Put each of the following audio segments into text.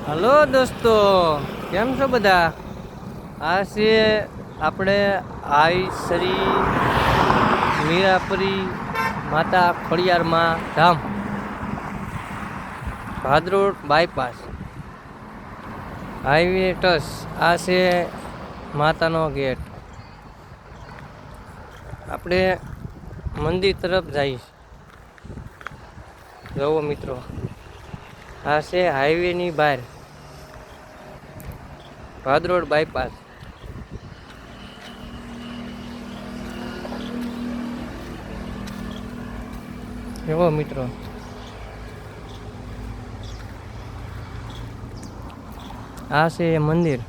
Hello દોસ્તો, કેમ છો બધા? આ છે આપણે આઈ શ્રી મીરાપરી માતા ખોડિયારમાં ધામ, ભાદરોડ બાયપાસ હાઈવે ટચ. આ છે માતાનો ગેટ. આપણે મંદિર તરફ જઈશ. જોવો મિત્રો, આ છે હાઈવેની બહાર ભાદરોડ બાયપાસ. જોવો મિત્રો, આ છે એ મંદિર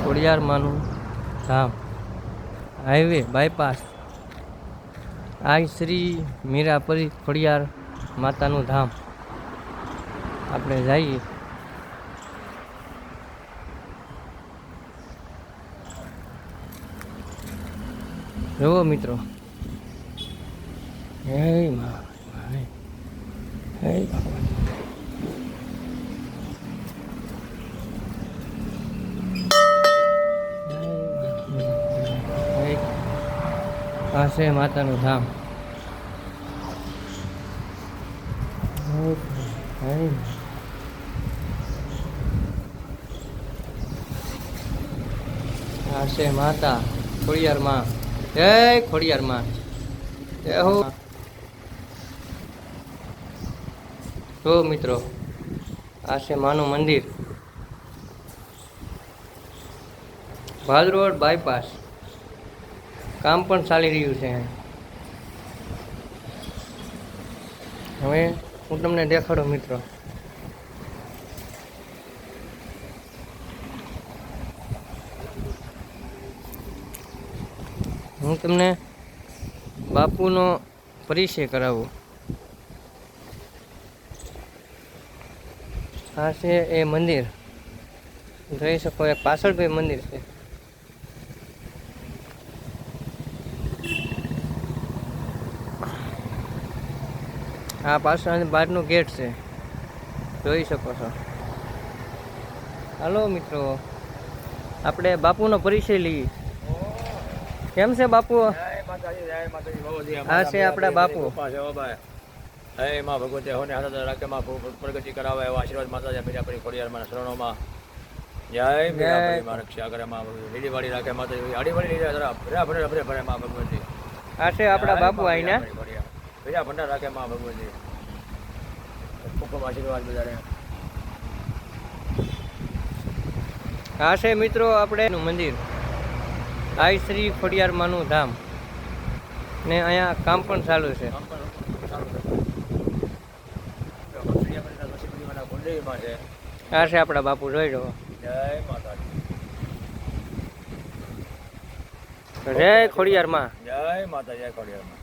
ખોડિયારમાંનું ધામ, હાઈવે બાયપાસ. આઈ શ્રી મીરાપરી ખોડિયાર માતાનું ધામ. આપણે જઈએ. જોવો મિત્રો, હે માં, હે ભગવાન. આ છે માતાનું ધામ. આ છે માતા ખોડિયારમાં. જય ખોડિયારમાં. જય હો. જો મિત્રો, આ છે માનું મંદિર, ભાદરોડ બાયપાસ. કામ પણ ચાલી રહ્યું છે. હવે હું તમને દેખાડું મિત્રો. હું તમને બાપુનો પરિચય કરાવું. આ છે એ મંદિર, જોઈ શકો. એ પાછળ ભાઈ મંદિર છે. આ પાછળ બહારનું ગેટ છે, જોઈ શકો છો. હાલો મિત્રો, આપણે બાપુનો પરિચય લઈએ. કેમ છે બાપુ? આ છે આપણા બાપુ. હે માં ભગવતી હોને હાથ રાખે માં પ્રગતિ કરાવે એવા આશીર્વાદ માતા મીરાપરી ખોડિયારમાં શરણોમાં. જય મીરાપરી માં રક્ષા કરે માં ભગવતી. લીલી વાળી રાખે માતા આડી વાળી લીધા જરા ભરે ભરે ભરે માં ભગવતી. આ છે આપણા બાપુ આઈના બીજા ભંડાર રાખે માં ભગવતી. ખૂબ આશીર્વાદ બધાને. આ છે મિત્રો આપણે મંદિર, આઈ શ્રી ખોડિયારમાંનું ધામ. ને અહીંયા કામ પણ ચાલુ છે. આ છે આપણા બાપુ, જોઈ લો. જય માતાજી. જય ખોડિયારમાં. જય માતા, જય ખોડિયારમાં.